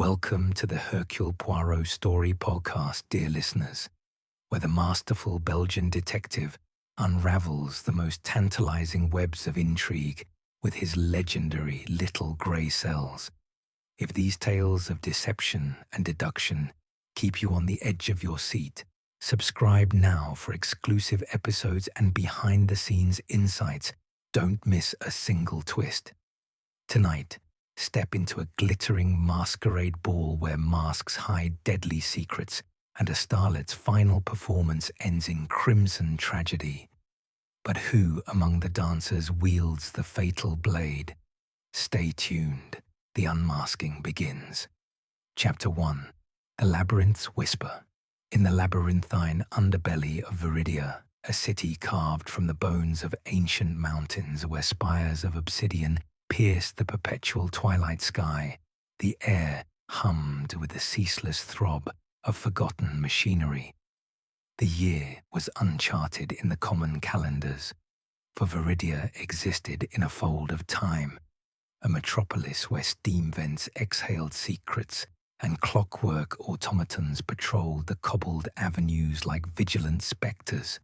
Welcome to the Hercule Poirot story podcast, dear listeners, where the masterful Belgian detective unravels the most tantalizing webs of intrigue with his legendary little grey cells. If these tales of deception and deduction keep you on the edge of your seat, subscribe now for exclusive episodes and behind-the-scenes insights. Don't miss a single twist. Tonight, step into a glittering masquerade ball where masks hide deadly secrets and a starlet's final performance ends in crimson tragedy. But who among the dancers wields the fatal blade? Stay tuned. The unmasking begins. Chapter 1. The Labyrinth's Whisper. In the labyrinthine underbelly of Viridia, a city carved from the bones of ancient mountains where spires of obsidian pierced the perpetual twilight sky, the air hummed with the ceaseless throb of forgotten machinery. The year was uncharted in the common calendars, for Viridia existed in a fold of time, a metropolis where steam vents exhaled secrets and clockwork automatons patrolled the cobbled avenues like vigilant spectres.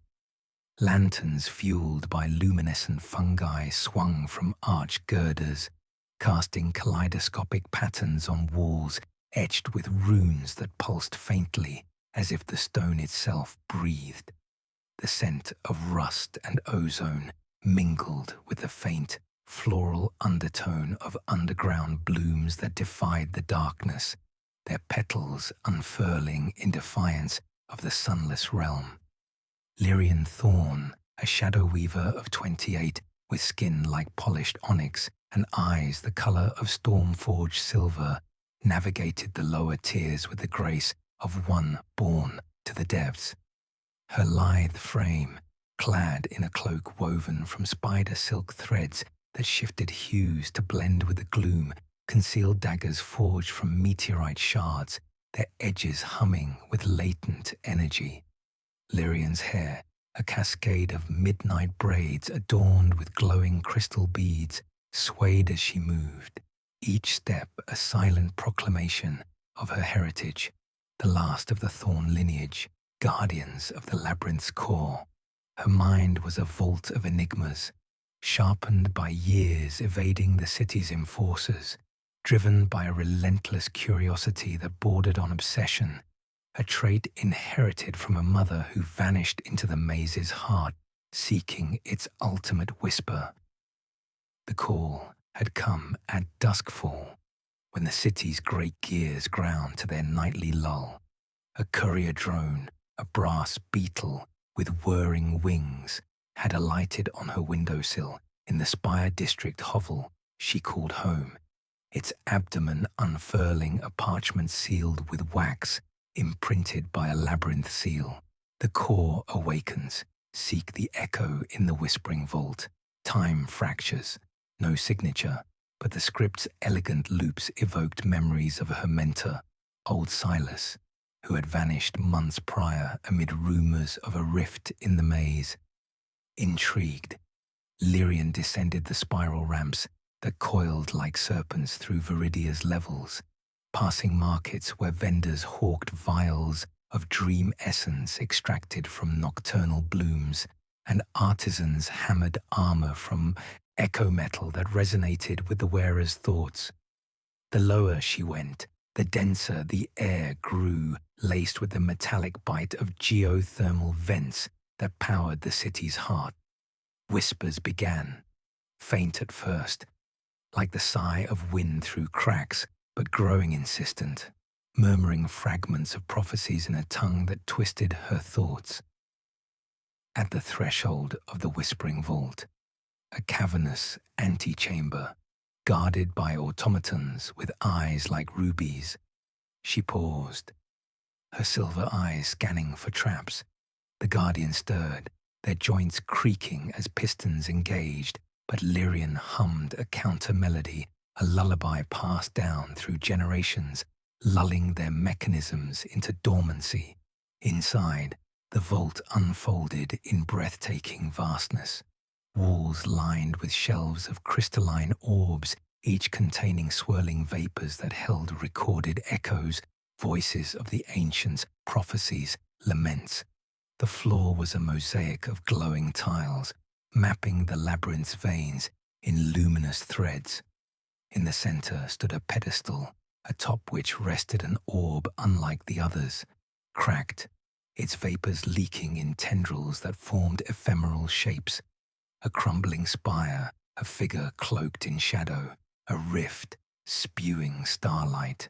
Lanterns fueled by luminescent fungi swung from arch girders, casting kaleidoscopic patterns on walls etched with runes that pulsed faintly as if the stone itself breathed. The scent of rust and ozone mingled with the faint, floral undertone of underground blooms that defied the darkness, their petals unfurling in defiance of the sunless realm. Lyrian Thorn, a shadow weaver of 28 with skin like polished onyx and eyes the color of storm-forged silver, navigated the lower tiers with the grace of one born to the depths. Her lithe frame, clad in a cloak woven from spider silk threads that shifted hues to blend with the gloom, concealed daggers forged from meteorite shards, their edges humming with latent energy. Lyrian's hair, a cascade of midnight braids adorned with glowing crystal beads, swayed as she moved, each step a silent proclamation of her heritage, the last of the Thorn lineage, guardians of the labyrinth's core. Her mind was a vault of enigmas, sharpened by years evading the city's enforcers, driven by a relentless curiosity that bordered on obsession, a trait inherited from a mother who vanished into the maze's heart, seeking its ultimate whisper. The call had come at duskfall, when the city's great gears ground to their nightly lull. A courier drone, a brass beetle with whirring wings, had alighted on her windowsill in the Spire District hovel she called home, its abdomen unfurling a parchment sealed with wax imprinted by a labyrinth seal. The core awakens, seek the echo in the whispering vault. Time fractures, no signature, but the script's elegant loops evoked memories of her mentor, old Silas, who had vanished months prior amid rumors of a rift in the maze. Intrigued, Lyrian descended the spiral ramps that coiled like serpents through Viridia's levels, passing markets where vendors hawked vials of dream essence extracted from nocturnal blooms, and artisans hammered armor from echo metal that resonated with the wearer's thoughts. The lower she went, the denser the air grew, laced with the metallic bite of geothermal vents that powered the city's heart. Whispers began, faint at first, like the sigh of wind through cracks, but growing insistent, murmuring fragments of prophecies in a tongue that twisted her thoughts. At the threshold of the whispering vault, a cavernous antechamber, guarded by automatons with eyes like rubies, she paused, her silver eyes scanning for traps. The guardian stirred, their joints creaking as pistons engaged, but Lyrian hummed a counter-melody, a lullaby passed down through generations, lulling their mechanisms into dormancy. Inside, the vault unfolded in breathtaking vastness. Walls lined with shelves of crystalline orbs, each containing swirling vapors that held recorded echoes, voices of the ancients, prophecies, laments. The floor was a mosaic of glowing tiles, mapping the labyrinth's veins in luminous threads. In the center stood a pedestal, atop which rested an orb unlike the others, cracked, its vapors leaking in tendrils that formed ephemeral shapes. A crumbling spire, a figure cloaked in shadow, a rift spewing starlight.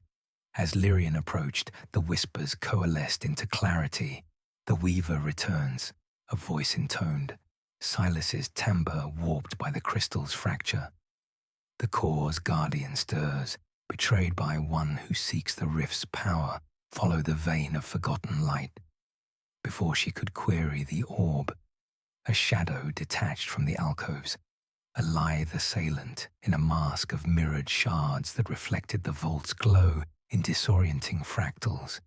As Lyrian approached, the whispers coalesced into clarity. The weaver returns, a voice intoned, Silas's timbre warped by the crystal's fracture. The core's guardian stirs, betrayed by one who seeks the rift's power, follow the vein of forgotten light. Before she could query the orb, a shadow detached from the alcoves, a lithe assailant in a mask of mirrored shards that reflected the vault's glow in disorienting fractals.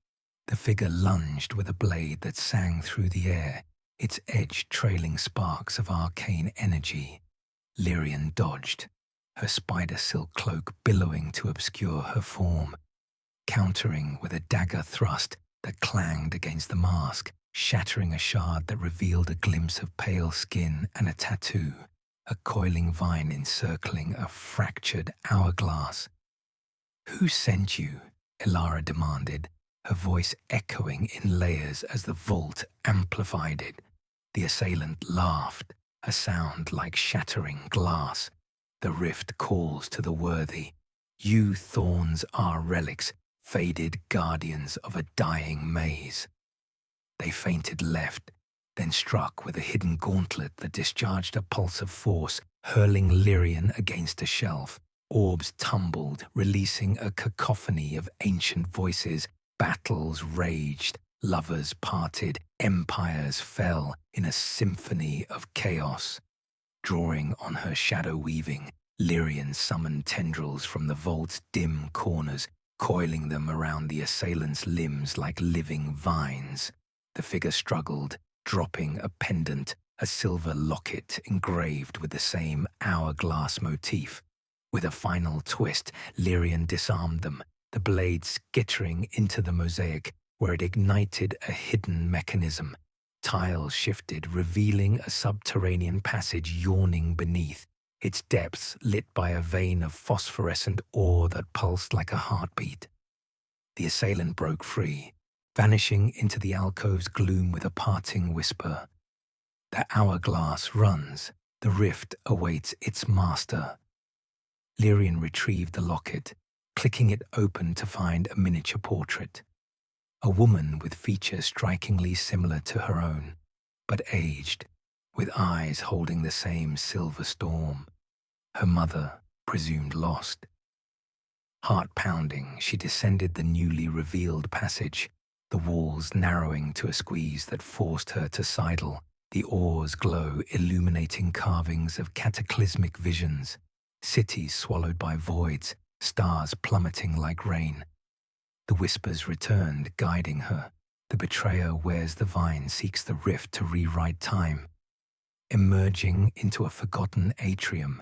The figure lunged with a blade that sang through the air, its edge trailing sparks of arcane energy. Lyrian dodged, her spider silk cloak billowing to obscure her form, countering with a dagger thrust that clanged against the mask, shattering a shard that revealed a glimpse of pale skin and a tattoo, a coiling vine encircling a fractured hourglass. "Who sent you?" Elara demanded, her voice echoing in layers as the vault amplified it. The assailant laughed, a sound like shattering glass. The rift calls to the worthy. "You thorns are relics, faded guardians of a dying maze." They feinted left, then struck with a hidden gauntlet that discharged a pulse of force, hurling Lyrian against a shelf. Orbs tumbled, releasing a cacophony of ancient voices. Battles raged, lovers parted, empires fell in a symphony of chaos. Drawing on her shadow weaving, Lyrian summoned tendrils from the vault's dim corners, coiling them around the assailant's limbs like living vines. The figure struggled, dropping a pendant, a silver locket engraved with the same hourglass motif. With a final twist, Lyrian disarmed them, the blade skittering into the mosaic, where it ignited a hidden mechanism. Tiles shifted, revealing a subterranean passage yawning beneath, its depths lit by a vein of phosphorescent ore that pulsed like a heartbeat. The assailant broke free, vanishing into the alcove's gloom with a parting whisper. "The hourglass runs, the rift awaits its master." Lyrian retrieved the locket, clicking it open to find a miniature portrait. A woman with features strikingly similar to her own, but aged, with eyes holding the same silver storm. Her mother, presumed lost. Heart pounding, she descended the newly revealed passage, the walls narrowing to a squeeze that forced her to sidle, the ore's glow illuminating carvings of cataclysmic visions, cities swallowed by voids, stars plummeting like rain. The whispers returned, guiding her. The betrayer wears the vine, seeks the rift to rewrite time. Emerging into a forgotten atrium,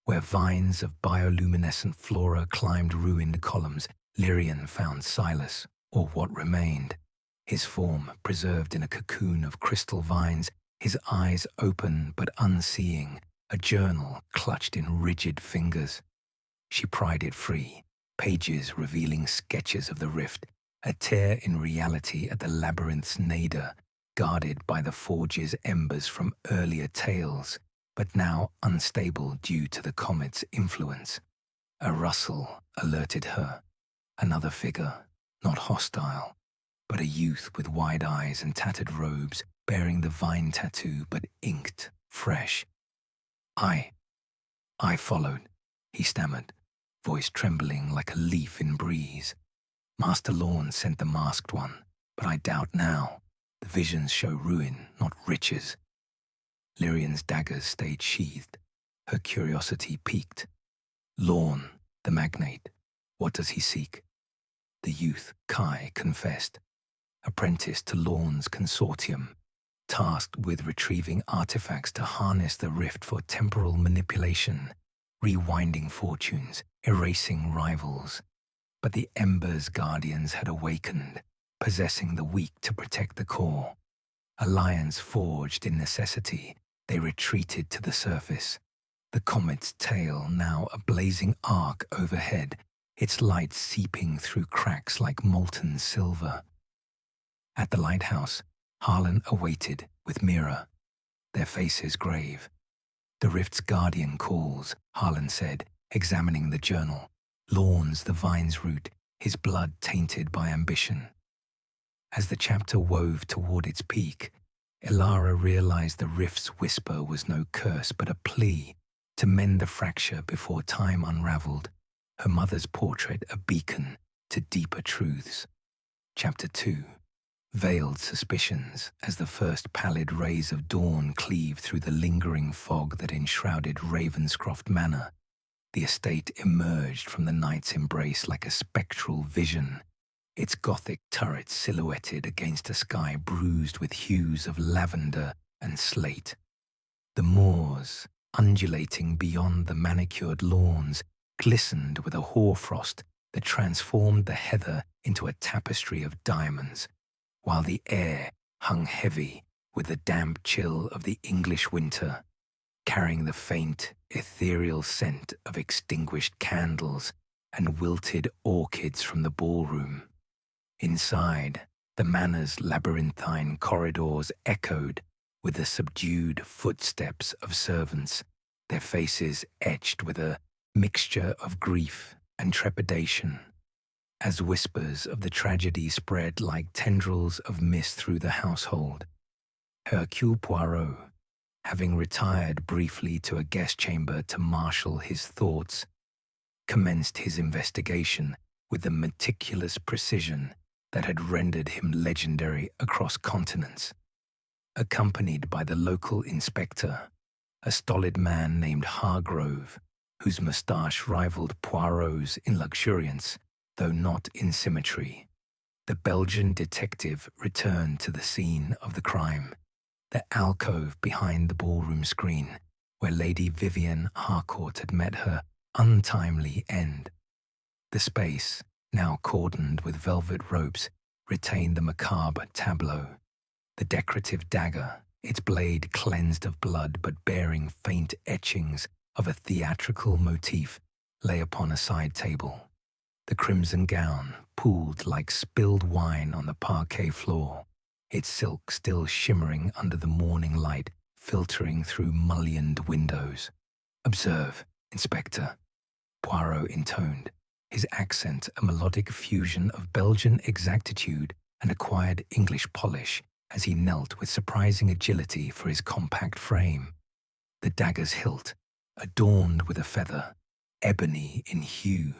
where vines of bioluminescent flora climbed ruined columns, Lyrian found Silas, or what remained. His form preserved in a cocoon of crystal vines, his eyes open but unseeing, a journal clutched in rigid fingers. She pried it free, pages revealing sketches of the rift, a tear in reality at the labyrinth's nadir, guarded by the forge's embers from earlier tales, but now unstable due to the comet's influence. A rustle alerted her. Another figure, not hostile, but a youth with wide eyes and tattered robes, bearing the vine tattoo but inked, fresh. I followed," he stammered, voice trembling like a leaf in breeze. "Master Lorne sent the masked one, but I doubt now. The visions show ruin, not riches." Lyrian's daggers stayed sheathed. Her curiosity piqued. "Lorne, the magnate, what does he seek?" The youth, Kai, confessed. Apprentice to Lorne's consortium, tasked with retrieving artifacts to harness the rift for temporal manipulation. rewinding fortunes, erasing rivals. But the ember's guardians had awakened, possessing the weak to protect the core. Alliance forged in necessity, they retreated to the surface. The comet's tail now a blazing arc overhead, its light seeping through cracks like molten silver. At the lighthouse, Harlan awaited with Mira, their faces grave. "The rift's guardian calls," Harlan said, examining the journal. "Lawns the vine's root, his blood tainted by ambition." As the chapter wove toward its peak, Ilara realized the rift's whisper was no curse but a plea to mend the fracture before time unraveled, her mother's portrait a beacon to deeper truths. Chapter 2. Veiled suspicions as the first pallid rays of dawn cleaved through the lingering fog that enshrouded Ravenscroft Manor. The estate emerged from the night's embrace like a spectral vision, its Gothic turrets silhouetted against a sky bruised with hues of lavender and slate. The moors, undulating beyond the manicured lawns, glistened with a hoarfrost that transformed the heather into a tapestry of diamonds, while the air hung heavy with the damp chill of the English winter, carrying the faint, ethereal scent of extinguished candles and wilted orchids from the ballroom. Inside, the manor's labyrinthine corridors echoed with the subdued footsteps of servants, their faces etched with a mixture of grief and trepidation, as whispers of the tragedy spread like tendrils of mist through the household. Hercule Poirot, having retired briefly to a guest chamber to marshal his thoughts, commenced his investigation with the meticulous precision that had rendered him legendary across continents. Accompanied by the local inspector, a stolid man named Hargrove, whose moustache rivaled Poirot's in luxuriance, though not in symmetry, the Belgian detective returned to the scene of the crime, the alcove behind the ballroom screen, where Lady Vivian Harcourt had met her untimely end. The space, now cordoned with velvet ropes, retained the macabre tableau. The decorative dagger, its blade cleansed of blood but bearing faint etchings of a theatrical motif, lay upon a side table. The crimson gown pooled like spilled wine on the parquet floor, its silk still shimmering under the morning light filtering through mullioned windows. "Observe, Inspector," Poirot intoned, his accent a melodic fusion of Belgian exactitude and acquired English polish as he knelt with surprising agility for his compact frame. The dagger's hilt, adorned with a feather, ebony in hue,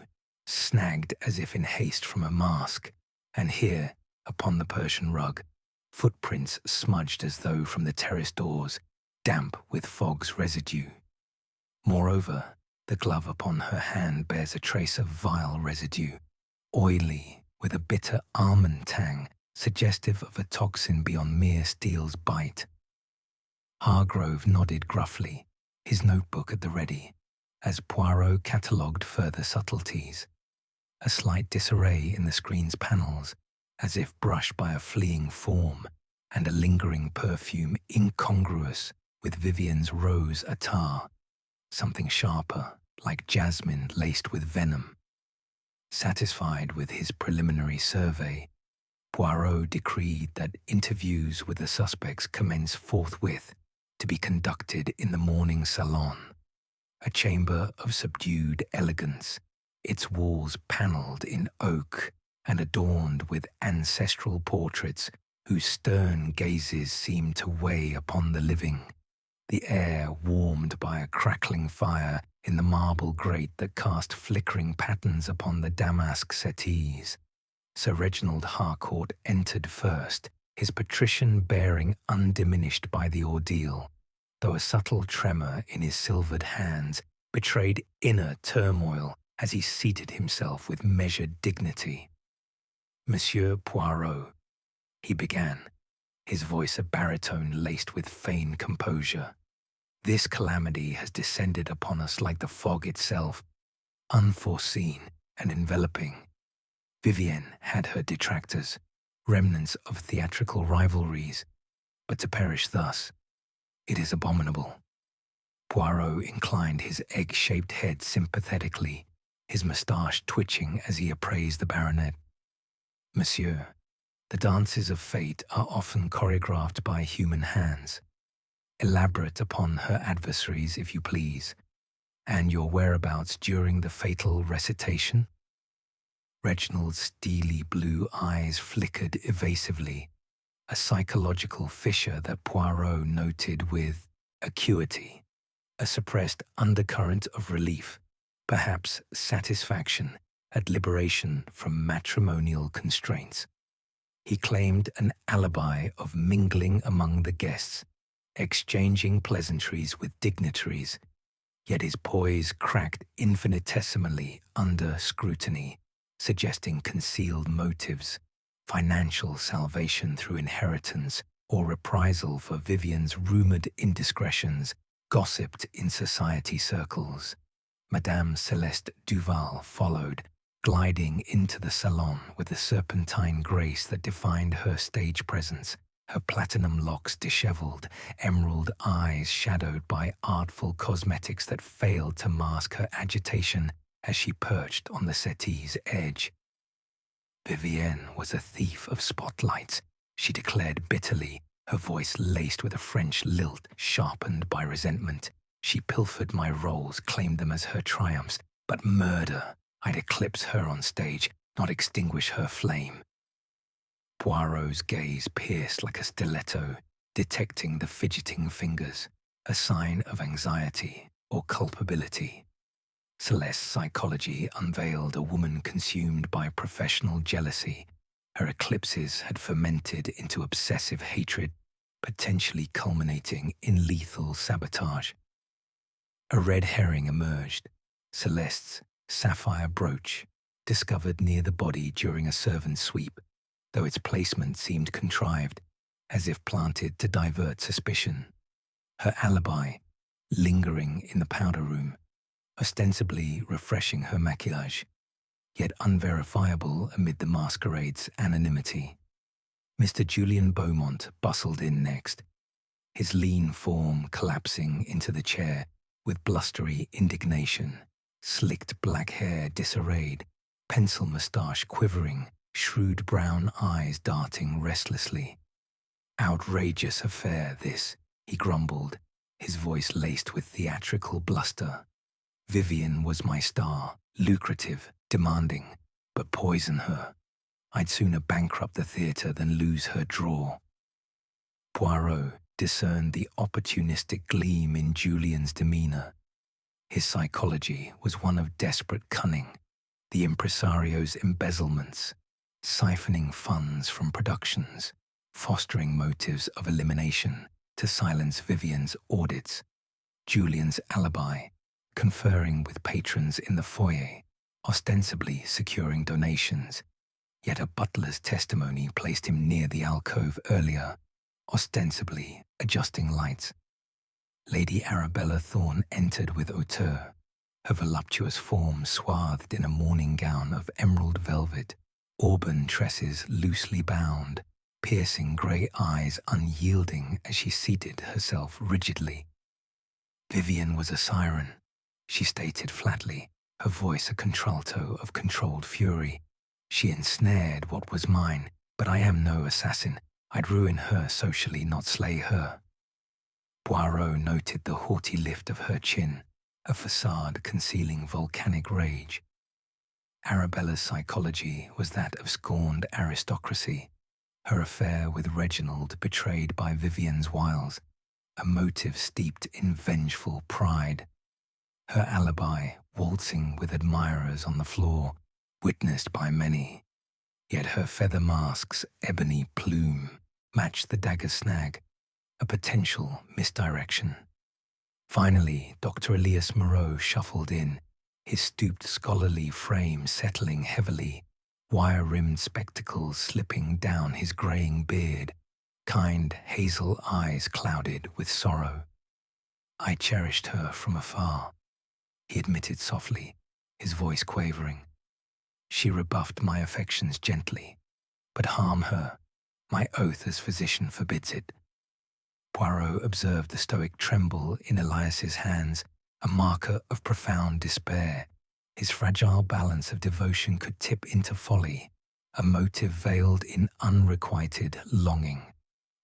snagged as if in haste from a mask, and here, upon the Persian rug, footprints smudged as though from the terrace doors, damp with fog's residue. Moreover, the glove upon her hand bears a trace of vile residue, oily, with a bitter almond tang, suggestive of a toxin beyond mere steel's bite. Hargrove nodded gruffly, his notebook at the ready, as Poirot catalogued further subtleties. A slight disarray in the screen's panels, as if brushed by a fleeing form, and a lingering perfume incongruous with Vivian's rose attar, something sharper, like jasmine laced with venom. Satisfied with his preliminary survey, Poirot decreed that interviews with the suspects commence forthwith to be conducted in the morning salon, a chamber of subdued elegance, its walls panelled in oak and adorned with ancestral portraits whose stern gazes seemed to weigh upon the living, the air warmed by a crackling fire in the marble grate that cast flickering patterns upon the damask settees. Sir Reginald Harcourt entered first, his patrician bearing undiminished by the ordeal, though a subtle tremor in his silvered hands betrayed inner turmoil as he seated himself with measured dignity. "Monsieur Poirot," he began, his voice a baritone laced with feigned composure, This calamity has descended upon us like the fog itself, unforeseen and enveloping. Vivienne had her detractors, remnants of theatrical rivalries, but to perish thus, it is abominable. Poirot inclined his egg-shaped head sympathetically, his moustache twitching as he appraised the baronet. Monsieur, the dances of fate are often choreographed by human hands. Elaborate upon her adversaries, if you please, and your whereabouts during the fatal recitation? Reginald's steely blue eyes flickered evasively, a psychological fissure that Poirot noted with acuity, a suppressed undercurrent of relief, perhaps satisfaction at liberation from matrimonial constraints. He claimed an alibi of mingling among the guests, exchanging pleasantries with dignitaries, yet his poise cracked infinitesimally under scrutiny, suggesting concealed motives, financial salvation through inheritance, or reprisal for Vivienne's rumored indiscretions gossiped in society circles. Madame Celeste Duval followed, gliding into the salon with the serpentine grace that defined her stage presence, her platinum locks disheveled, emerald eyes shadowed by artful cosmetics that failed to mask her agitation as she perched on the settee's edge. Vivienne was a thief of spotlights, she declared bitterly, her voice laced with a French lilt sharpened by resentment. She pilfered my roles, claimed them as her triumphs, but murder, I'd eclipse her on stage, not extinguish her flame. Poirot's gaze pierced like a stiletto, detecting the fidgeting fingers, a sign of anxiety or culpability. Celeste's psychology unveiled a woman consumed by professional jealousy. Her eclipses had fermented into obsessive hatred, potentially culminating in lethal sabotage. A red herring emerged, Celeste's sapphire brooch, discovered near the body during a servant's sweep, though its placement seemed contrived, as if planted to divert suspicion. Her alibi, lingering in the powder room, ostensibly refreshing her maquillage, yet unverifiable amid the masquerade's anonymity. Mr. Julian Beaumont bustled in next, his lean form collapsing into the chair with blustery indignation, slicked black hair disarrayed, pencil moustache quivering, shrewd brown eyes darting restlessly. Outrageous affair, this, he grumbled, his voice laced with theatrical bluster. Vivienne was my star, lucrative, demanding, but poison her. I'd sooner bankrupt the theatre than lose her draw. Poirot discerned the opportunistic gleam in Julian's demeanor. His psychology was one of desperate cunning, the impresario's embezzlements, siphoning funds from productions, fostering motives of elimination to silence Vivienne's audits, Julian's alibi, conferring with patrons in the foyer, ostensibly securing donations, yet a butler's testimony placed him near the alcove earlier, ostensibly adjusting lights. Lady Arabella Thorne entered with hauteur, her voluptuous form swathed in a morning gown of emerald velvet, auburn tresses loosely bound, piercing grey eyes unyielding as she seated herself rigidly. Vivienne was a siren, she stated flatly, her voice a contralto of controlled fury. She ensnared what was mine, but I am no assassin. I'd ruin her socially, not slay her. Poirot noted the haughty lift of her chin, a facade concealing volcanic rage. Arabella's psychology was that of scorned aristocracy, her affair with Reginald betrayed by Vivienne's wiles, a motive steeped in vengeful pride. Her alibi waltzing with admirers on the floor, witnessed by many, yet her feather mask's ebony plume matched the dagger snag, a potential misdirection. Finally, Dr. Elias Moreau shuffled in, his stooped scholarly frame settling heavily, wire-rimmed spectacles slipping down his greying beard, kind hazel eyes clouded with sorrow. I cherished her from afar, he admitted softly, his voice quavering. She rebuffed my affections gently, but harm her, my oath as physician forbids it. Poirot observed the stoic tremble in Elias's hands, a marker of profound despair. His fragile balance of devotion could tip into folly, a motive veiled in unrequited longing.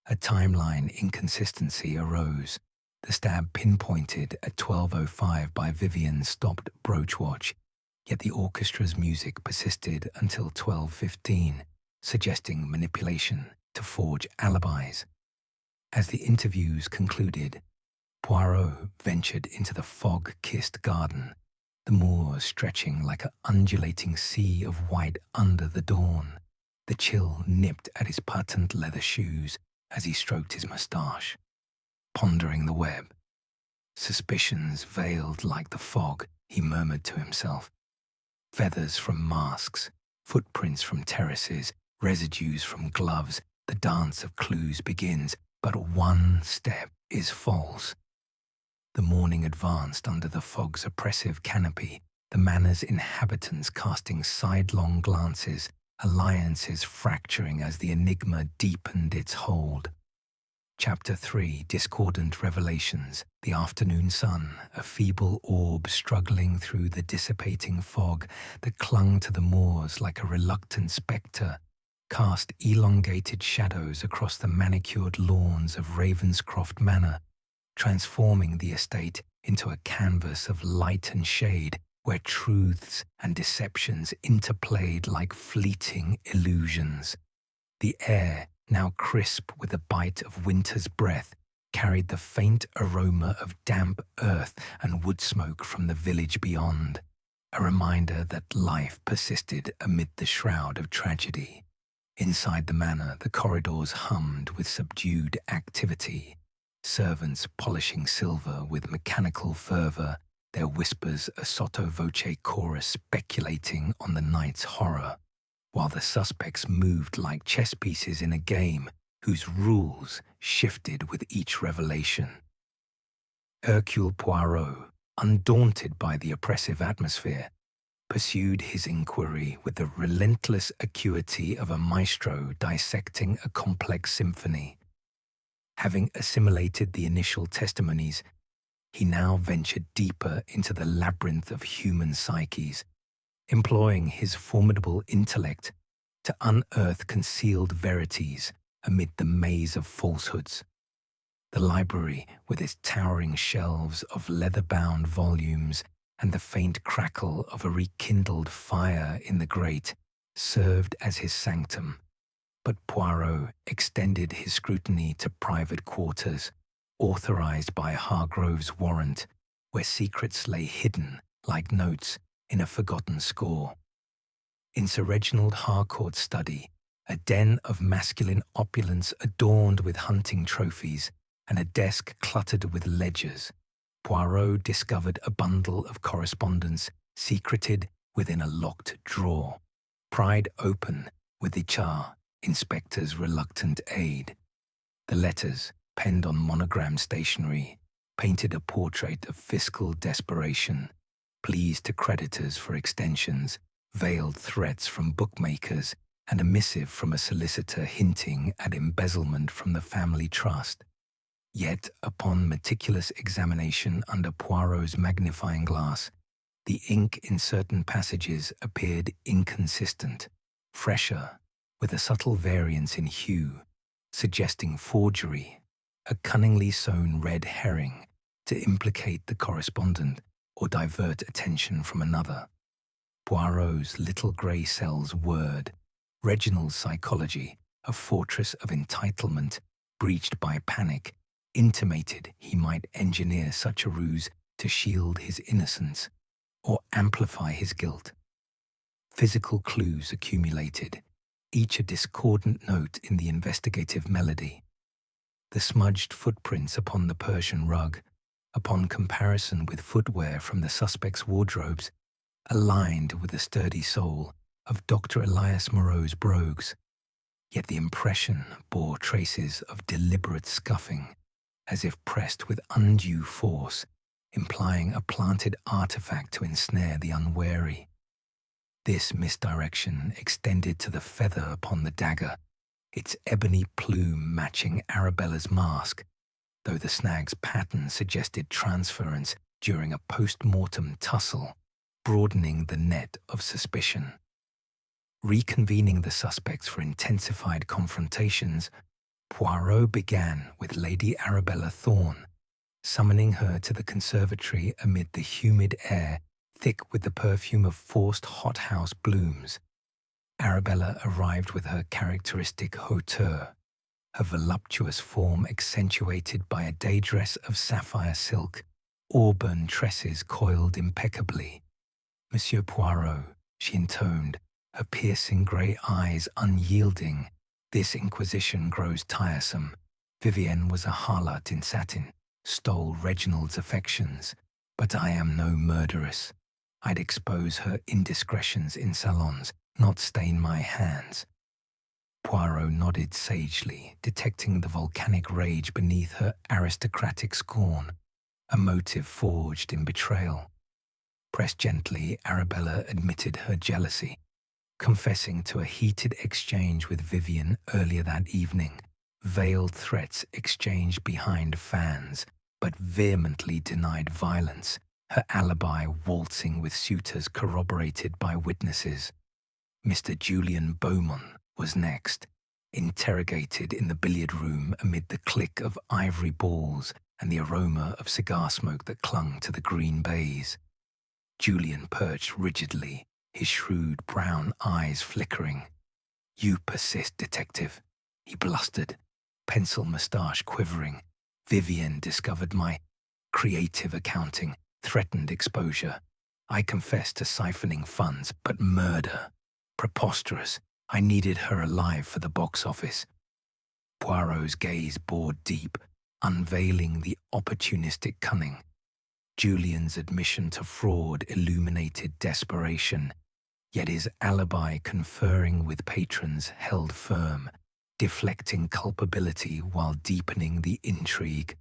A timeline inconsistency arose. The stab pinpointed at 12:05 by Vivian's stopped brooch watch, yet the orchestra's music persisted until 12:15, suggesting manipulation to forge alibis. As the interviews concluded, Poirot ventured into the fog-kissed garden, the moors stretching like an undulating sea of white under the dawn. The chill nipped at his patent leather shoes as he stroked his moustache, pondering the web. Suspicions veiled like the fog, he murmured to himself. Feathers from masks, footprints from terraces, residues from gloves, the dance of clues begins, but one step is false. The morning advanced under the fog's oppressive canopy, the manor's inhabitants casting sidelong glances, alliances fracturing as the enigma deepened its hold. Chapter 3, Discordant Revelations. The afternoon sun, a feeble orb struggling through the dissipating fog that clung to the moors like a reluctant spectre, cast elongated shadows across the manicured lawns of Ravenscroft Manor, transforming the estate into a canvas of light and shade where truths and deceptions interplayed like fleeting illusions. The air, now crisp with the bite of winter's breath, carried the faint aroma of damp earth and wood smoke from the village beyond, a reminder that life persisted amid the shroud of tragedy. Inside the manor, the corridors hummed with subdued activity, servants polishing silver with mechanical fervor, their whispers a sotto voce chorus speculating on the night's horror, while the suspects moved like chess pieces in a game whose rules shifted with each revelation. Hercule Poirot, undaunted by the oppressive atmosphere, pursued his inquiry with the relentless acuity of a maestro dissecting a complex symphony. Having assimilated the initial testimonies, he now ventured deeper into the labyrinth of human psyches, employing his formidable intellect to unearth concealed verities amid the maze of falsehoods. The library, with its towering shelves of leather-bound volumes and the faint crackle of a rekindled fire in the grate, served as his sanctum. But Poirot extended his scrutiny to private quarters, authorized by Hargrove's warrant, where secrets lay hidden like notes in a forgotten score. In Sir Reginald Harcourt's study, a den of masculine opulence adorned with hunting trophies and a desk cluttered with ledgers, Poirot discovered a bundle of correspondence secreted within a locked drawer, pried open with the Char, Inspector's reluctant aid. The letters, penned on monogram stationery, painted a portrait of fiscal desperation, pleas to creditors for extensions, veiled threats from bookmakers, and a missive from a solicitor hinting at embezzlement from the family trust. Yet, upon meticulous examination under Poirot's magnifying glass, the ink in certain passages appeared inconsistent, fresher, with a subtle variance in hue, suggesting forgery, a cunningly sewn red herring to implicate the correspondent or divert attention from another. Poirot's little grey cells whirred, Reginald's psychology, a fortress of entitlement breached by panic, intimated he might engineer such a ruse to shield his innocence or amplify his guilt. Physical clues accumulated, each a discordant note in the investigative melody. The smudged footprints upon the Persian rug, upon comparison with footwear from the suspect's wardrobes, aligned with the sturdy sole of Dr. Elias Moreau's brogues, yet the impression bore traces of deliberate scuffing, as if pressed with undue force, implying a planted artifact to ensnare the unwary. This misdirection extended to the feather upon the dagger, its ebony plume matching Arabella's mask, though the snag's pattern suggested transference during a post-mortem tussle, broadening the net of suspicion. Reconvening the suspects for intensified confrontations, Poirot began with Lady Arabella Thorne, summoning her to the conservatory amid the humid air thick with the perfume of forced hothouse blooms. Arabella arrived with her characteristic hauteur, her voluptuous form accentuated by a day dress of sapphire silk, auburn tresses coiled impeccably. "Monsieur Poirot," she intoned, her piercing grey eyes unyielding. "This inquisition grows tiresome. Vivienne was a harlot in satin, stole Reginald's affections, but I am no murderess. I'd expose her indiscretions in salons, not stain my hands." Poirot nodded sagely, detecting the volcanic rage beneath her aristocratic scorn, a motive forged in betrayal. Pressed gently, Arabella admitted her jealousy, confessing to a heated exchange with Vivienne earlier that evening, veiled threats exchanged behind fans, but vehemently denied violence, her alibi waltzing with suitors corroborated by witnesses. Mr. Julian Beaumont was next, interrogated in the billiard room amid the click of ivory balls and the aroma of cigar smoke that clung to the green baize. Julian perched rigidly, his shrewd brown eyes flickering. "You persist, detective," he blustered, pencil moustache quivering. "Vivienne discovered my creative accounting, threatened exposure. I confess to siphoning funds, but murder. Preposterous. I needed her alive for the box office." Poirot's gaze bored deep, unveiling the opportunistic cunning. Julian's admission to fraud illuminated desperation, yet his alibi conferring with patrons held firm, deflecting culpability while deepening the intrigue.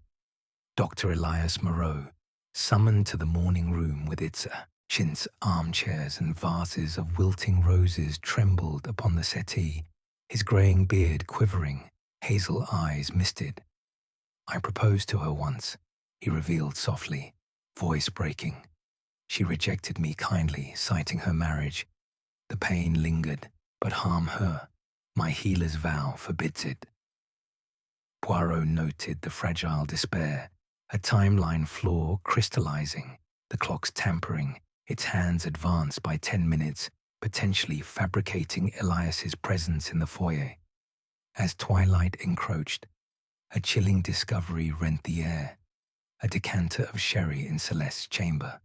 Dr. Elias Moreau, summoned to the morning room with its chintz armchairs and vases of wilting roses, trembled upon the settee, his greying beard quivering, hazel eyes misted. "I proposed to her once," he revealed softly, voice breaking. "She rejected me kindly, citing her marriage. The pain lingered, but harm her. My healer's vow forbids it." Poirot noted the fragile despair, a timeline flaw crystallizing, the clock's tampering, its hands advanced by 10 minutes, potentially fabricating Elias's presence in the foyer. As twilight encroached, a chilling discovery rent the air. A decanter of sherry in Celeste's chamber,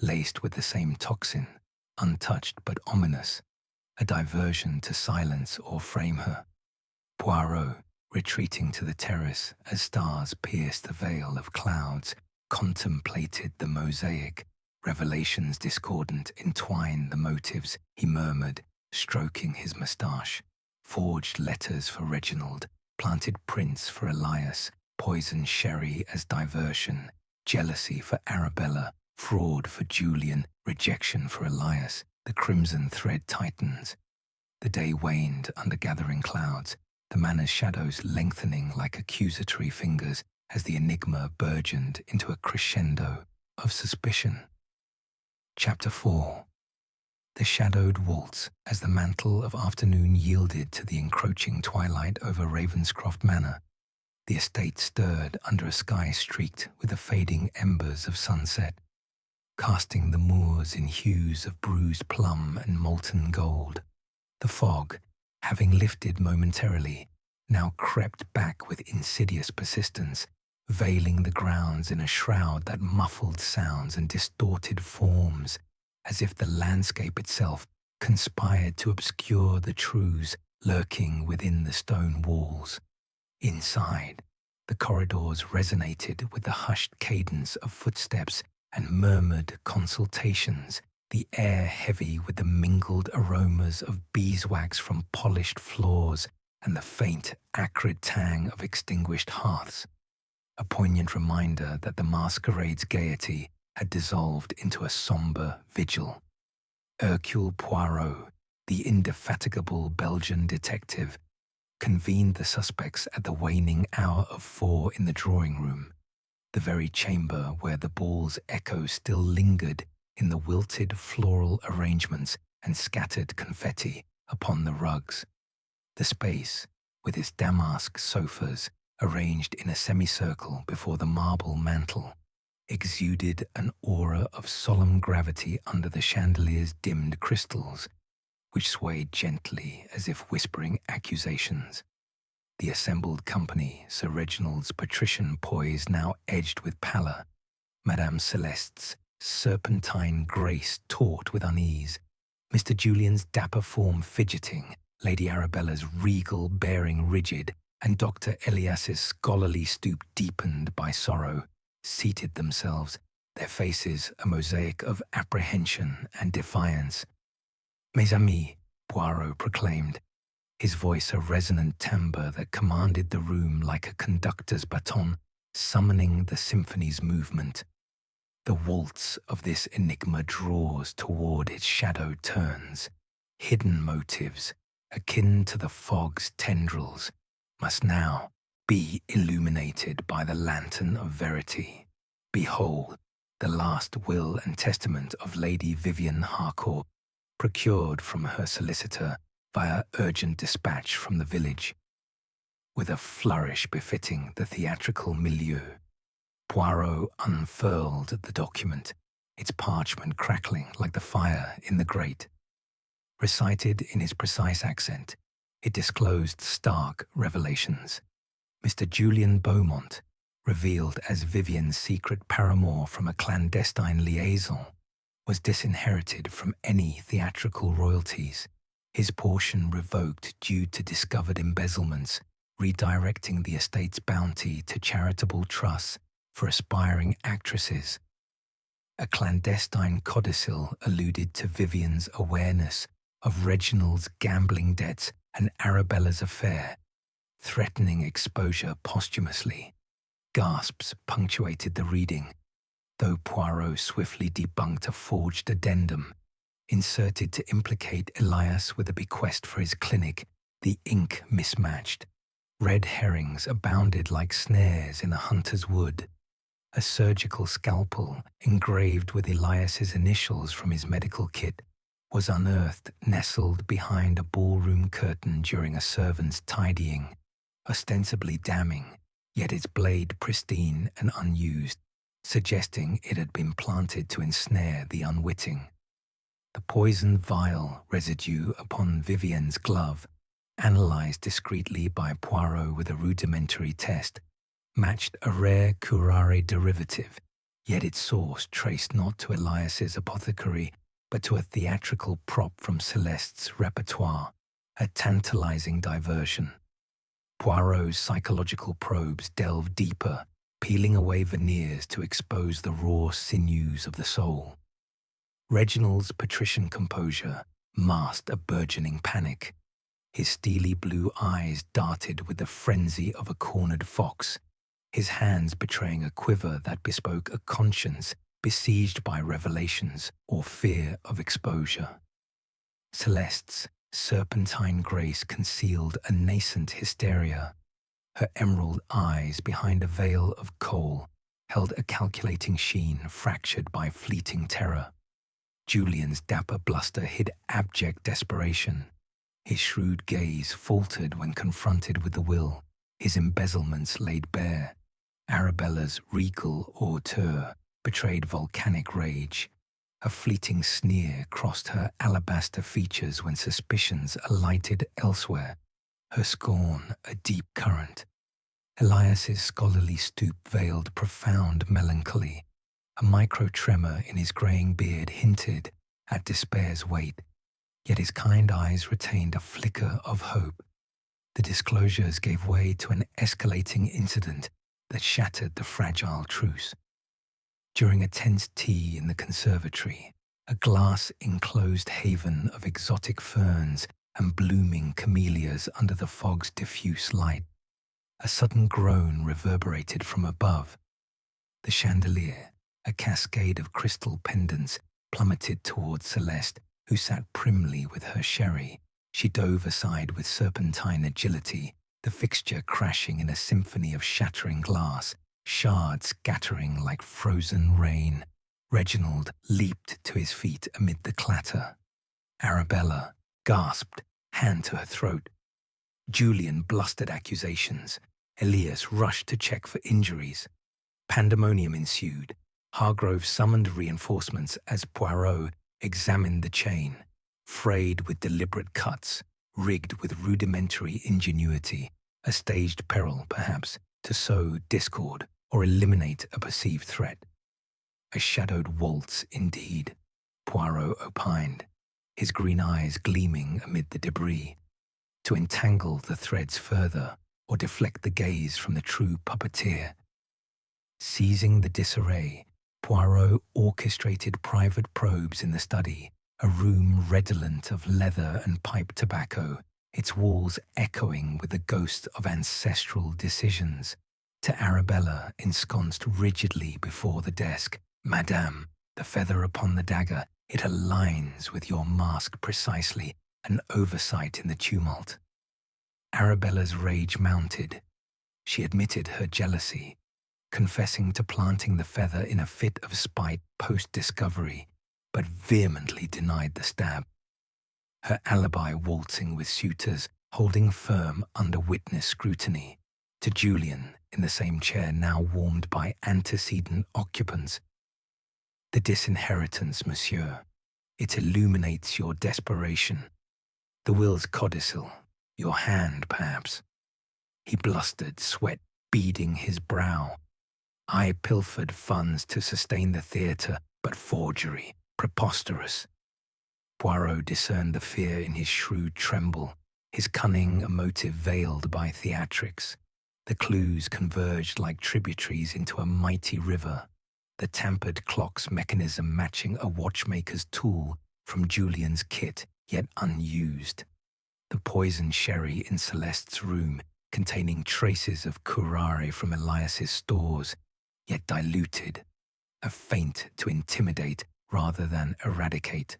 laced with the same toxin, untouched but ominous, a diversion to silence or frame her. Poirot, retreating to the terrace as stars pierced the veil of clouds, contemplated the mosaic, revelations discordant entwine the motives, he murmured, stroking his moustache. Forged letters for Reginald, planted prints for Elias, poisoned sherry as diversion, jealousy for Arabella, fraud for Julian, rejection for Elias. The crimson thread tightens. The day waned under gathering clouds, the manor's shadows lengthening like accusatory fingers as the enigma burgeoned into a crescendo of suspicion. Chapter 4. The shadowed waltz as the mantle of afternoon yielded to the encroaching twilight over Ravenscroft Manor. The estate stirred under a sky streaked with the fading embers of sunset, casting the moors in hues of bruised plum and molten gold. The fog, having lifted momentarily, now crept back with insidious persistence, veiling the grounds in a shroud that muffled sounds and distorted forms, as if the landscape itself conspired to obscure the truths lurking within the stone walls. Inside, the corridors resonated with the hushed cadence of footsteps and murmured consultations, the air heavy with the mingled aromas of beeswax from polished floors and the faint, acrid tang of extinguished hearths. a poignant reminder that the masquerade's gaiety had dissolved into a somber vigil. Hercule Poirot, the indefatigable Belgian detective, convened the suspects at the waning hour of 4 in the drawing-room, the very chamber where the ball's echo still lingered in the wilted floral arrangements and scattered confetti upon the rugs. The space, with its damask sofas arranged in a semicircle before the marble mantel, exuded an aura of solemn gravity under the chandelier's dimmed crystals, which swayed gently as if whispering accusations. The assembled company, Sir Reginald's patrician poise now edged with pallor, Madame Celeste's serpentine grace taut with unease, Mr. Julian's dapper form fidgeting, Lady Arabella's regal bearing rigid, and Dr. Elias's scholarly stoop deepened by sorrow, seated themselves, their faces a mosaic of apprehension and defiance. "Mes amis," Poirot proclaimed, his voice a resonant timbre that commanded the room like a conductor's baton, summoning the symphony's movement. The waltz of this enigma draws toward its shadow turns. Hidden motives, akin to the fog's tendrils, must now be illuminated by the lantern of verity. Behold, the last will and testament of Lady Vivian Harcourt, procured from her solicitor via urgent dispatch from the village. With a flourish befitting the theatrical milieu, Poirot unfurled the document, its parchment crackling like the fire in the grate. Recited in his precise accent, it disclosed stark revelations. Mr. Julian Beaumont, revealed as Vivian's secret paramour from a clandestine liaison, was disinherited from any theatrical royalties, his portion revoked due to discovered embezzlements, redirecting the estate's bounty to charitable trusts for aspiring actresses. A clandestine codicil alluded to Vivian's awareness of Reginald's gambling debts and Arabella's affair, threatening exposure posthumously. Gasps punctuated the reading, though Poirot swiftly debunked a forged addendum, inserted to implicate Elias with a bequest for his clinic, the ink mismatched. Red herrings abounded like snares in a hunter's wood. A surgical scalpel, engraved with Elias's initials from his medical kit, was unearthed nestled behind a ballroom curtain during a servant's tidying, ostensibly damning, yet its blade pristine and unused, suggesting it had been planted to ensnare the unwitting. The poisoned vial residue upon Vivian's glove, analyzed discreetly by Poirot with a rudimentary test, matched a rare curare derivative, yet its source traced not to Elias's apothecary, but to a theatrical prop from Celeste's repertoire, a tantalizing diversion. Poirot's psychological probes delved deeper, peeling away veneers to expose the raw sinews of the soul. Reginald's patrician composure masked a burgeoning panic. His steely blue eyes darted with the frenzy of a cornered fox, his hands betraying a quiver that bespoke a conscience besieged by revelations or fear of exposure. Celeste's serpentine grace concealed a nascent hysteria. Her emerald eyes behind a veil of kohl held a calculating sheen fractured by fleeting terror. Julian's dapper bluster hid abject desperation. His shrewd gaze faltered when confronted with the will, his embezzlements laid bare. Arabella's regal hauteur betrayed volcanic rage. A fleeting sneer crossed her alabaster features when suspicions alighted elsewhere, her scorn a deep current. Elias's scholarly stoop veiled profound melancholy. A micro-tremor in his greying beard hinted at despair's weight, yet his kind eyes retained a flicker of hope. The disclosures gave way to an escalating incident that shattered the fragile truce. During a tense tea in the conservatory, a glass-enclosed haven of exotic ferns and blooming camellias under the fog's diffuse light, A sudden groan reverberated from above. The chandelier, a cascade of crystal pendants, plummeted towards Celeste, who sat primly with her sherry. She dove aside with serpentine agility, the fixture crashing in a symphony of shattering glass, shards scattering like frozen rain. Reginald leaped to his feet amid the clatter. Arabella gasped, hand to her throat. Julian blustered accusations. Elias rushed to check for injuries. Pandemonium ensued. Hargrove summoned reinforcements as Poirot examined the chain, frayed with deliberate cuts, rigged with rudimentary ingenuity, a staged peril, perhaps, to sow discord or eliminate a perceived threat. A shadowed waltz, indeed, Poirot opined, his green eyes gleaming amid the debris, to entangle the threads further or deflect the gaze from the true puppeteer. Seizing the disarray, Poirot orchestrated private probes in the study, a room redolent of leather and pipe tobacco, its walls echoing with the ghost of ancestral decisions. To Arabella, ensconced rigidly before the desk, "Madame, the feather upon the dagger, it aligns with your mask precisely, an oversight in the tumult." Arabella's rage mounted. She admitted her jealousy, confessing to planting the feather in a fit of spite post-discovery, but vehemently denied the stab. Her alibi waltzing with suitors, holding firm under witness scrutiny. To Julian, in the same chair now warmed by antecedent occupants. "The disinheritance, monsieur. It illuminates your desperation. The will's codicil. Your hand, perhaps." He blustered, sweat beading his brow. "I pilfered funds to sustain the theatre, but forgery, preposterous." Poirot discerned the fear in his shrewd tremble, his cunning a motive veiled by theatrics. The clues converged like tributaries into a mighty river, the tampered clock's mechanism matching a watchmaker's tool from Julian's kit, yet unused. The poisoned sherry in Celeste's room, containing traces of curare from Elias's stores, yet diluted, a feint to intimidate rather than eradicate.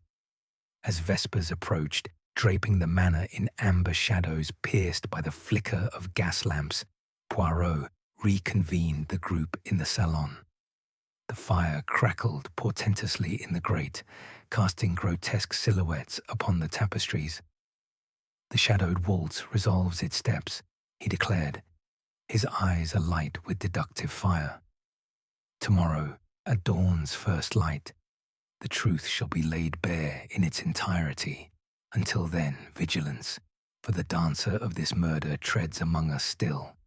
As vespers approached, draping the manor in amber shadows pierced by the flicker of gas lamps, Poirot reconvened the group in the salon. The fire crackled portentously in the grate, casting grotesque silhouettes upon the tapestries. "The shadowed waltz resolves its steps," he declared, his eyes alight with deductive fire. "Tomorrow, at dawn's first light, the truth shall be laid bare in its entirety. Until then, vigilance, for the dancer of this murder treads among us still."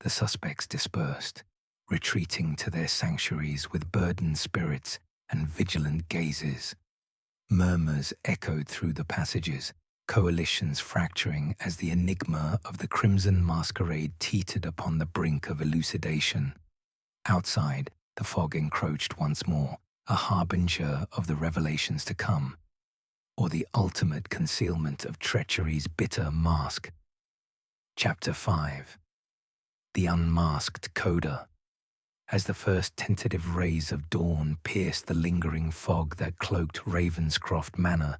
The suspects dispersed, retreating to their sanctuaries with burdened spirits and vigilant gazes. Murmurs echoed through the passages, coalitions fracturing as the enigma of the crimson masquerade teetered upon the brink of elucidation. Outside, the fog encroached once more, a harbinger of the revelations to come, or the ultimate concealment of treachery's bitter mask. Chapter 5. The Unmasked Coda. As the first tentative rays of dawn pierced the lingering fog that cloaked Ravenscroft Manor,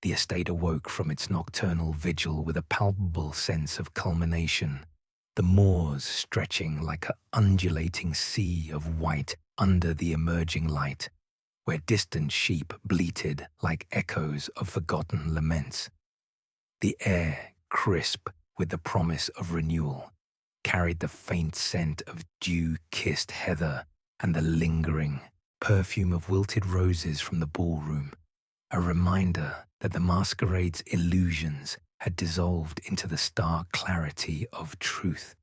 the estate awoke from its nocturnal vigil with a palpable sense of culmination. The moors stretching like an undulating sea of white under the emerging light, where distant sheep bleated like echoes of forgotten laments. The air, crisp with the promise of renewal, carried the faint scent of dew-kissed heather and the lingering perfume of wilted roses from the ballroom, a reminder that the masquerade's illusions had dissolved into the stark clarity of truth.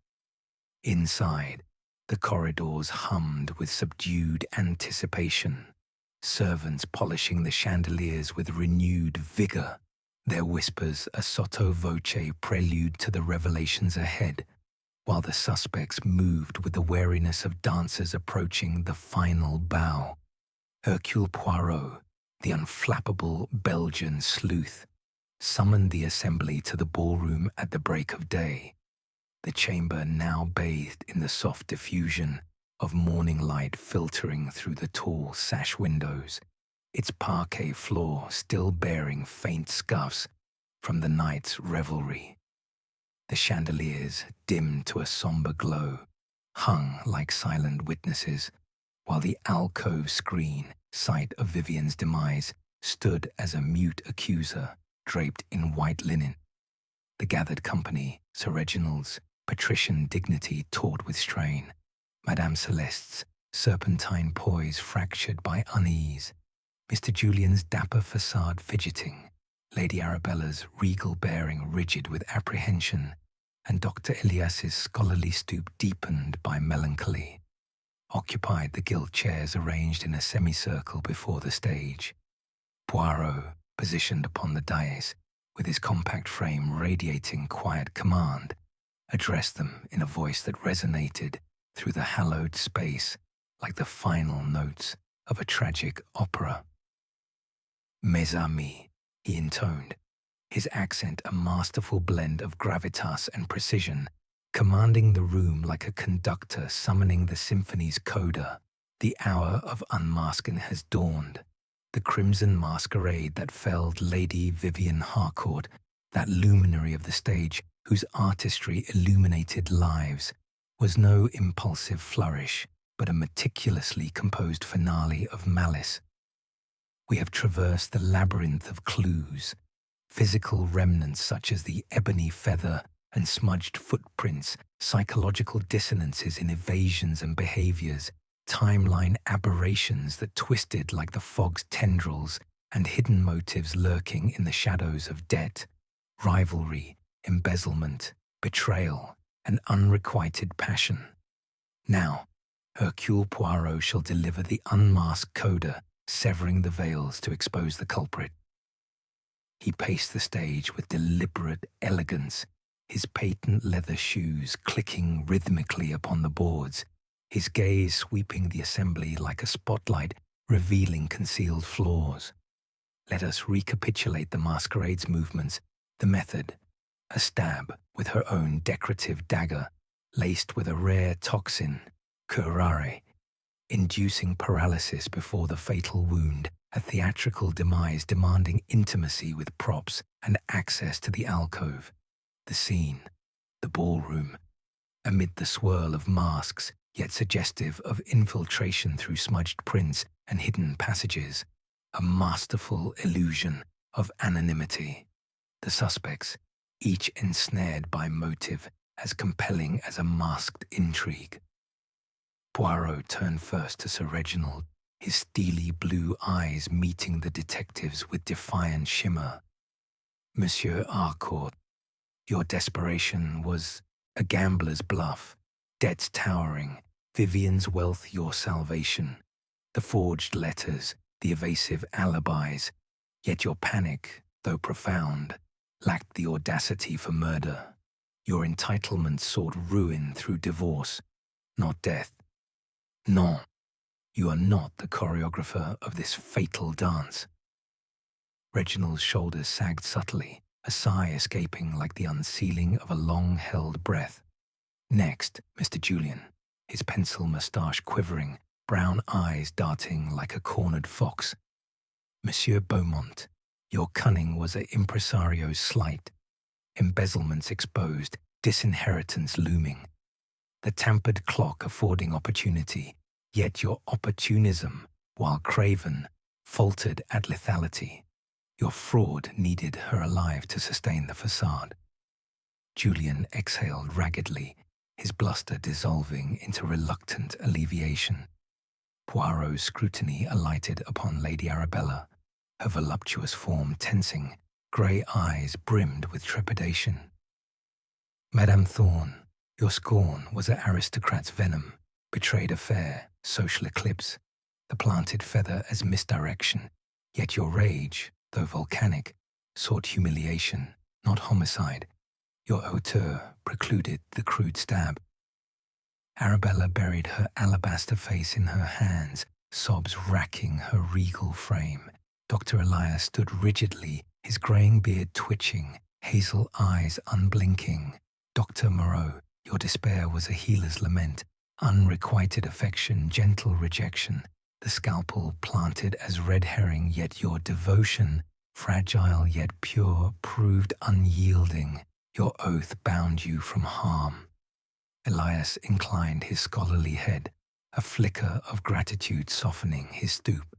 Inside, the corridors hummed with subdued anticipation, servants polishing the chandeliers with renewed vigor, their whispers a sotto voce prelude to the revelations ahead, while the suspects moved with the wariness of dancers approaching the final bow. Hercule Poirot, the unflappable Belgian sleuth, summoned the assembly to the ballroom at the break of day. the chamber now bathed in the soft diffusion of morning light filtering through the tall sash windows, its parquet floor still bearing faint scuffs from the night's revelry. The chandeliers, dimmed to a somber glow, hung like silent witnesses, while the alcove screen, site of Vivian's demise, stood as a mute accuser draped in white linen. The gathered company, Sir Reginald's patrician dignity taut with strain, Madame Celeste's serpentine poise fractured by unease, Mr. Julian's dapper facade fidgeting, Lady Arabella's regal bearing rigid with apprehension, and Dr. Elias's scholarly stoop deepened by melancholy, occupied the gilt chairs arranged in a semicircle before the stage. Poirot, positioned upon the dais, with his compact frame radiating quiet command, addressed them in a voice that resonated through the hallowed space like the final notes of a tragic opera. "Mes amis," he intoned, his accent a masterful blend of gravitas and precision, commanding the room like a conductor summoning the symphony's coda. "The hour of unmasking has dawned. The crimson masquerade that felled Lady Vivian Harcourt, that luminary of the stage whose artistry illuminated lives, was no impulsive flourish, but a meticulously composed finale of malice. We have traversed the labyrinth of clues, physical remnants such as the ebony feather and smudged footprints, psychological dissonances in evasions and behaviors, timeline aberrations that twisted like the fog's tendrils, and hidden motives lurking in the shadows of debt, rivalry, embezzlement, betrayal, and unrequited passion. Now, Hercule Poirot shall deliver the unmasked coda, severing the veils to expose the culprit. He paced the stage with deliberate elegance, his patent leather shoes clicking rhythmically upon the boards, his gaze sweeping the assembly like a spotlight revealing concealed flaws. Let us recapitulate the masquerade's movements, the method: a stab with her own decorative dagger, laced with a rare toxin, curare, inducing paralysis before the fatal wound, a theatrical demise demanding intimacy with props and access to the alcove, the scene, the ballroom, amid the swirl of masks, yet suggestive of infiltration through smudged prints and hidden passages, a masterful illusion of anonymity. The suspects, each ensnared by motive as compelling as a masked intrigue. Poirot turned first to Sir Reginald, his steely blue eyes meeting the detective's with defiant shimmer. "Monsieur Harcourt, your desperation was a gambler's bluff, debts towering, Vivian's wealth your salvation, the forged letters, the evasive alibis, yet your panic, though profound, lacked the audacity for murder. Your entitlement sought ruin through divorce, not death. Non, you are not the choreographer of this fatal dance." Reginald's shoulders sagged subtly, a sigh escaping like the unsealing of a long-held breath. Next, Mr. Julian, his pencil moustache quivering, brown eyes darting like a cornered fox. "Monsieur Beaumont, your cunning was an impresario's sleight, embezzlements exposed, disinheritance looming, the tampered clock affording opportunity, yet your opportunism, while craven, faltered at lethality. Your fraud needed her alive to sustain the facade." Julian exhaled raggedly, his bluster dissolving into reluctant alleviation. Poirot's scrutiny alighted upon Lady Arabella, her voluptuous form tensing, grey eyes brimmed with trepidation. "Madame Thorne, your scorn was an aristocrat's venom, betrayed a fair, social eclipse, the planted feather as misdirection, yet your rage, though volcanic, sought humiliation, not homicide. Your hauteur precluded the crude stab." Arabella buried her alabaster face in her hands, sobs racking her regal frame. Dr. Elias stood rigidly, his greying beard twitching, hazel eyes unblinking. Dr. Moreau, Your despair was a healer's lament, unrequited affection, gentle rejection, the scalpel planted as red herring, yet your devotion, fragile yet pure, proved unyielding. Your oath bound you from harm. Elias inclined his scholarly head, a flicker of gratitude softening his stoop.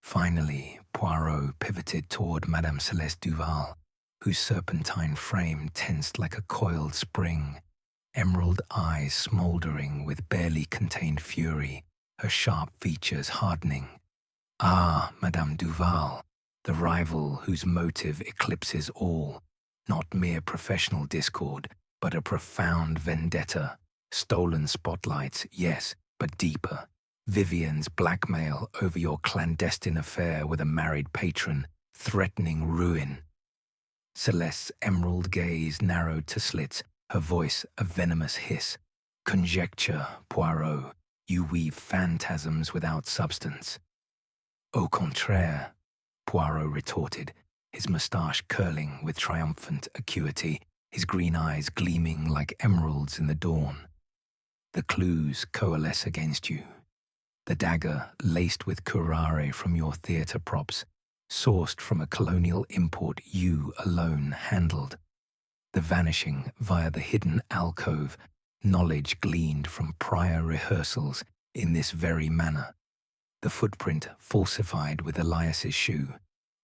Finally, Poirot pivoted toward Madame Celeste Duval, whose serpentine frame tensed like a coiled spring, emerald eyes smoldering with barely contained fury, her sharp features hardening. Ah, Madame Duval, the rival whose motive eclipses all, not mere professional discord, but a profound vendetta. Stolen spotlights, yes, but deeper. Vivian's blackmail over your clandestine affair with a married patron, threatening ruin. Celeste's emerald gaze narrowed to slits, her voice a venomous hiss. Conjecture, Poirot, you weave phantasms without substance. Au contraire, Poirot retorted, his moustache curling with triumphant acuity, his green eyes gleaming like emeralds in the dawn. The clues coalesce against you. The dagger, laced with curare from your theatre props, sourced from a colonial import you alone handled. The vanishing via the hidden alcove, knowledge gleaned from prior rehearsals in this very manner. The footprint falsified with Elias's shoe,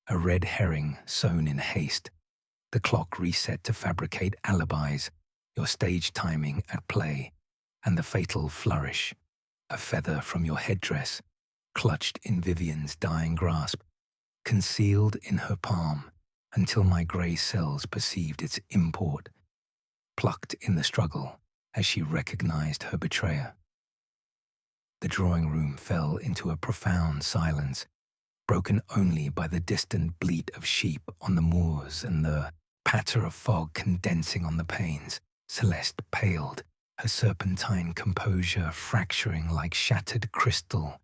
a red herring sewn in haste. The clock reset to fabricate alibis, your stage timing at play, and the fatal flourish, a feather from your headdress, clutched in Vivian's dying grasp, concealed in her palm until my grey cells perceived its import, plucked in the struggle as she recognized her betrayer. The drawing room fell into a profound silence, broken only by the distant bleat of sheep on the moors and the patter of fog condensing on the panes. Celeste paled, her serpentine composure fracturing like shattered crystal.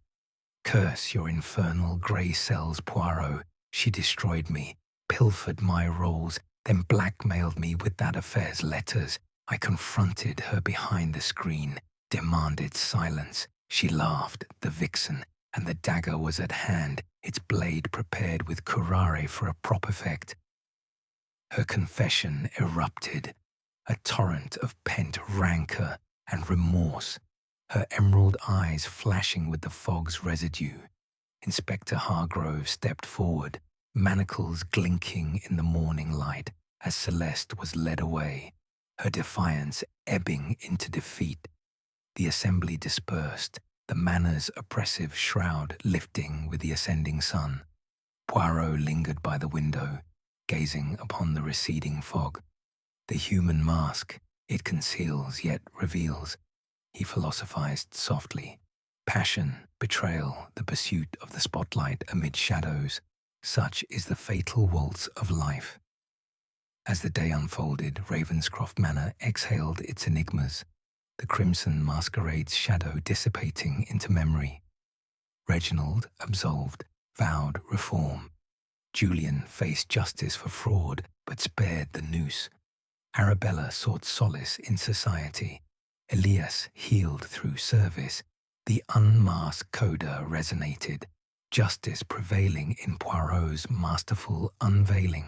Curse your infernal grey cells, Poirot. She destroyed me, pilfered my roles, then blackmailed me with that affair's letters. I confronted her behind the screen, demanded silence. She laughed, the vixen, and the dagger was at hand, its blade prepared with curare for a prop effect. Her confession erupted, a torrent of pent rancor and remorse, her emerald eyes flashing with the fog's residue. Inspector Hargrove stepped forward, manacles glinking in the morning light as Celeste was led away, her defiance ebbing into defeat. The assembly dispersed, the manor's oppressive shroud lifting with the ascending sun. Poirot lingered by the window, gazing upon the receding fog. The human mask, it conceals yet reveals, he philosophized softly. Passion, betrayal, the pursuit of the spotlight amid shadows, such is the fatal waltz of life. As the day unfolded, Ravenscroft Manor exhaled its enigmas, the crimson masquerade's shadow dissipating into memory. Reginald, absolved, vowed reform. Julian faced justice for fraud, but spared the noose. Arabella sought solace in society. Elias healed through service. The unmasked coda resonated, justice prevailing in Poirot's masterful unveiling.